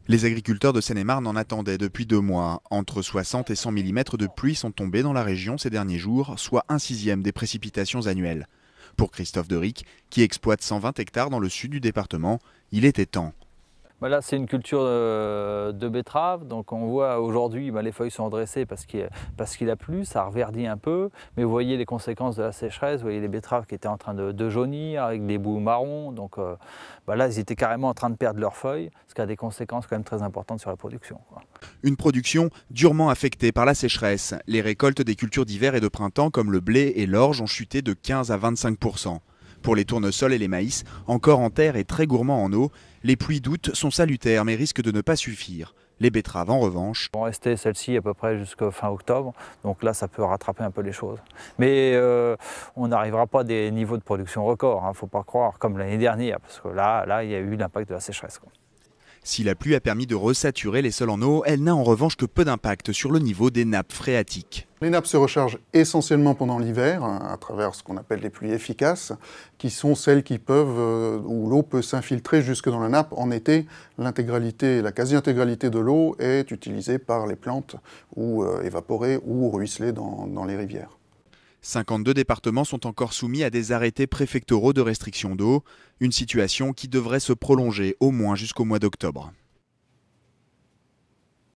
Les agriculteurs de Seine-et-Marne en attendaient depuis 2 mois. Entre 60 et 100 mm de pluie sont tombés dans la région ces derniers jours, soit 1/6 des précipitations annuelles. Pour Christophe Deric, qui exploite 120 hectares dans le sud du département, il était temps. Là, c'est une culture de betterave, donc on voit aujourd'hui les feuilles sont redressées parce qu'il a plu, ça reverdit un peu, mais vous voyez les conséquences de la sécheresse, vous voyez les betteraves qui étaient en train de jaunir avec des bouts marrons, donc là ils étaient carrément en train de perdre leurs feuilles, ce qui a des conséquences quand même très importantes sur la production, quoi. Une production durement affectée par la sécheresse. Les récoltes des cultures d'hiver et de printemps comme le blé et l'orge ont chuté de 15 à 25%. Pour les tournesols et les maïs, encore en terre et très gourmands en eau, les pluies d'août sont salutaires mais risquent de ne pas suffire. Les betteraves, en revanche, Vont rester celles-ci à peu près jusqu'au fin octobre, donc là ça peut rattraper un peu les choses. Mais on n'arrivera pas à des niveaux de production record, faut pas croire, comme l'année dernière, parce que là il y a eu l'impact de la sécheresse, quoi. Si la pluie a permis de resaturer les sols en eau, elle n'a en revanche que peu d'impact sur le niveau des nappes phréatiques. Les nappes se rechargent essentiellement pendant l'hiver, à travers ce qu'on appelle les pluies efficaces, qui sont celles qui peuvent, où l'eau peut s'infiltrer jusque dans la nappe. En été, l'intégralité, la quasi-intégralité de l'eau est utilisée par les plantes, ou évaporée, ou ruisselée dans les rivières. 52 départements sont encore soumis à des arrêtés préfectoraux de restriction d'eau, une situation qui devrait se prolonger au moins jusqu'au mois d'octobre.